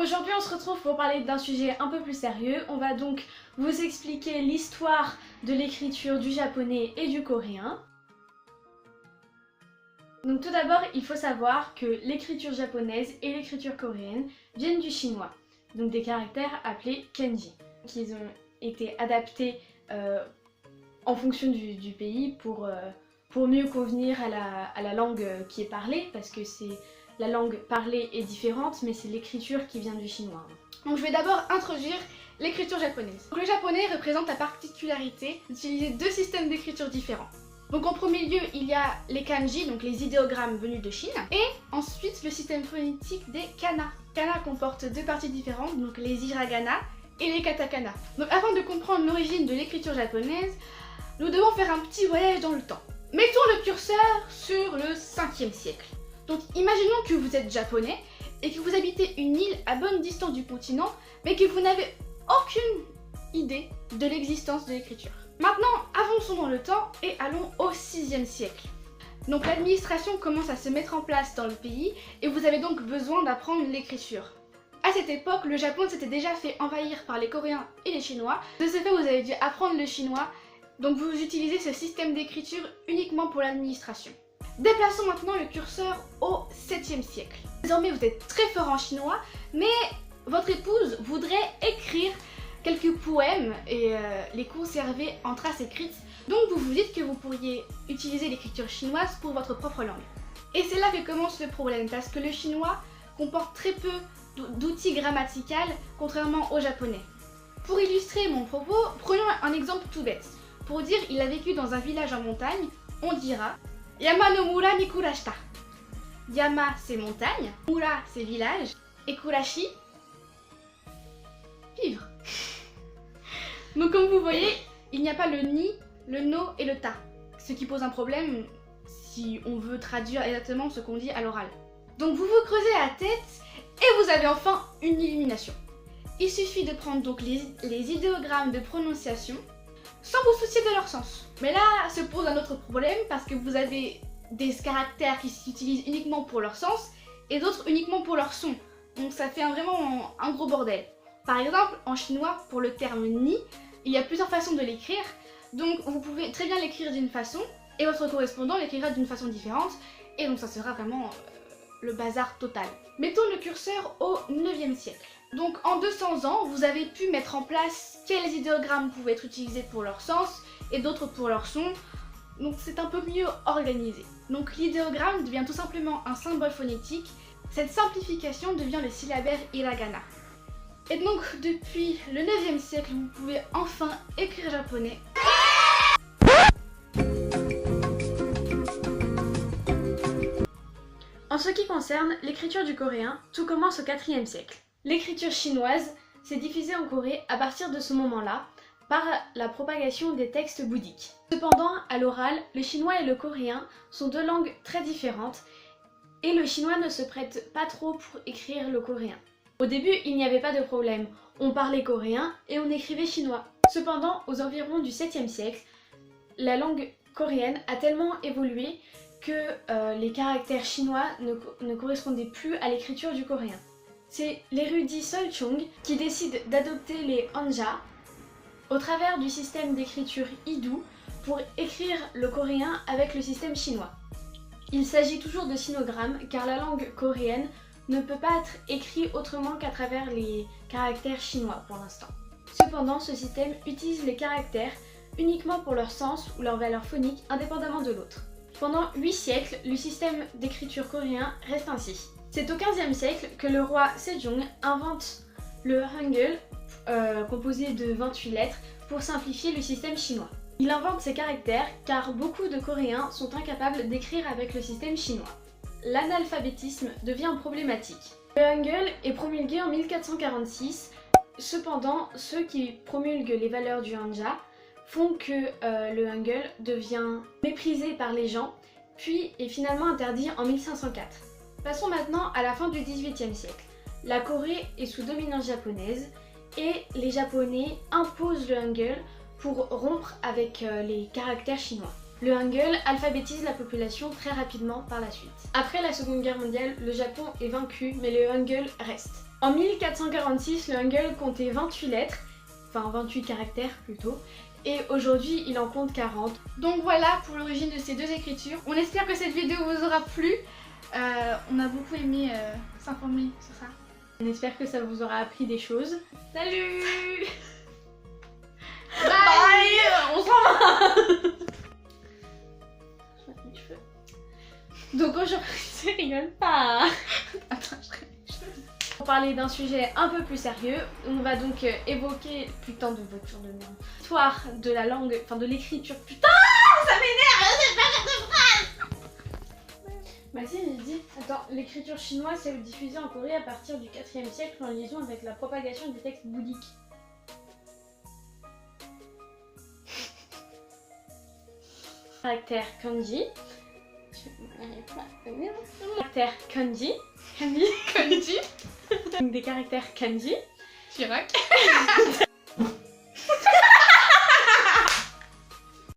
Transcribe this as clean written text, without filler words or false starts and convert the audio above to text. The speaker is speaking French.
aujourd'hui on se retrouve pour parler d'un sujet un peu plus sérieux. On va donc vous expliquer l'histoire de l'écriture du japonais et du coréen. Donc tout d'abord, il faut savoir que l'écriture japonaise et l'écriture coréenne viennent du chinois, donc des caractères appelés kanji, qui ont été adaptés en fonction du pays pour mieux convenir à la langue qui est parlée, parce que la langue parlée est différente, mais c'est l'écriture qui vient du chinois. Donc je vais d'abord introduire l'écriture japonaise. Donc, le japonais représente la particularité d'utiliser deux systèmes d'écriture différents. Donc en premier lieu, il y a les kanji, donc les idéogrammes venus de Chine, et ensuite le système phonétique des kana. Kana comporte deux parties différentes, donc les hiragana et les katakana. Donc avant de comprendre l'origine de l'écriture japonaise, nous devons faire un petit voyage dans le temps. Mettons le curseur sur le 5e siècle. Donc imaginons que vous êtes japonais et que vous habitez une île à bonne distance du continent, mais que vous n'avez aucune idée de l'existence de l'écriture. Maintenant, avançons dans le temps et allons au 6e siècle. Donc l'administration commence à se mettre en place dans le pays et vous avez donc besoin d'apprendre l'écriture. À cette époque, le Japon s'était déjà fait envahir par les Coréens et les Chinois. De ce fait, vous avez dû apprendre le chinois, donc vous utilisez ce système d'écriture uniquement pour l'administration. Déplaçons maintenant le curseur au 7e siècle. Désormais, vous êtes très fort en chinois, mais votre épouse voudrait écrire quelques poèmes et les conserver en traces écrites. Donc vous vous dites que vous pourriez utiliser l'écriture chinoise pour votre propre langue. Et c'est là que commence le problème, parce que le chinois comporte très peu d'outils grammaticaux, contrairement au japonais. Pour illustrer mon propos, prenons un exemple tout bête. Pour dire il a vécu dans un village en montagne, on dira Yama no mura ni kurashita. Yama c'est montagne, mura c'est village, et kurashi, vivre. Donc comme vous voyez, il n'y a pas le ni, le no et le ta, ce qui pose un problème si on veut traduire exactement ce qu'on dit à l'oral. Donc vous vous creusez la tête et vous avez enfin une illumination. Il suffit de prendre donc les idéogrammes de prononciation sans vous soucier de leur sens. Mais là se pose un autre problème parce que vous avez des caractères qui s'utilisent uniquement pour leur sens et d'autres uniquement pour leur son. Donc ça fait vraiment un gros bordel. Par exemple, en chinois, pour le terme ni, il y a plusieurs façons de l'écrire. Donc vous pouvez très bien l'écrire d'une façon et votre correspondant l'écrira d'une façon différente. Et donc ça sera vraiment le bazar total. Mettons le curseur au 9e siècle. Donc en 200 ans, vous avez pu mettre en place quels idéogrammes pouvaient être utilisés pour leur sens et d'autres pour leur son. Donc c'est un peu mieux organisé. Donc l'idéogramme devient tout simplement un symbole phonétique. Cette simplification devient le syllabaire hiragana. Et donc depuis le 9e siècle, vous pouvez enfin écrire japonais. En ce qui concerne l'écriture du coréen, tout commence au 4e siècle. L'écriture chinoise s'est diffusée en Corée à partir de ce moment-là par la propagation des textes bouddhiques. Cependant, à l'oral, le chinois et le coréen sont deux langues très différentes et le chinois ne se prête pas trop pour écrire le coréen. Au début, il n'y avait pas de problème, on parlait coréen et on écrivait chinois. Cependant, aux environs du 7e siècle, la langue coréenne a tellement évolué que les caractères chinois ne correspondaient plus à l'écriture du coréen. C'est l'érudit Sol Chung qui décide d'adopter les hanja au travers du système d'écriture hidou pour écrire le coréen avec le système chinois. Il s'agit toujours de sinogrammes car la langue coréenne ne peut pas être écrite autrement qu'à travers les caractères chinois pour l'instant. Cependant, ce système utilise les caractères uniquement pour leur sens ou leur valeur phonique indépendamment de l'autre. Pendant 8 siècles, le système d'écriture coréen reste ainsi. C'est au 15e siècle que le roi Sejong invente le Hangul, composé de 28 lettres, pour simplifier le système chinois. Il invente ces caractères car beaucoup de Coréens sont incapables d'écrire avec le système chinois. L'analphabétisme devient problématique. Le Hangul est promulgué en 1446, cependant ceux qui promulguent les valeurs du hanja font que le Hangul devient méprisé par les gens, puis est finalement interdit en 1504. Passons maintenant à la fin du XVIIIe siècle. La Corée est sous dominance japonaise et les Japonais imposent le Hangul pour rompre avec les caractères chinois. Le Hangul alphabétise la population très rapidement par la suite. Après la Seconde Guerre mondiale, le Japon est vaincu, mais le Hangul reste. En 1446, le Hangul comptait 28 lettres, enfin 28 caractères plutôt, et aujourd'hui il en compte 40. Donc voilà pour l'origine de ces deux écritures. On espère que cette vidéo vous aura plu. On a beaucoup aimé s'informer sur ça. On espère que ça vous aura appris des choses. Salut! Bye. On s'en va. Donc aujourd'hui, rigole pas. Attends, Pour parler d'un sujet un peu plus sérieux, on va donc évoquer, putain de voiture de merde, l'histoire de la langue, enfin de l'écriture, putain ça m'énerve, c'est pas faire de phrase. Bah si, il dit, attends, l'écriture chinoise s'est diffusée en Corée à partir du 4e siècle en liaison avec la propagation des textes bouddhiques. Caractère kanji. Caractère kanji. Kanji. Des caractères kanji. Chirac.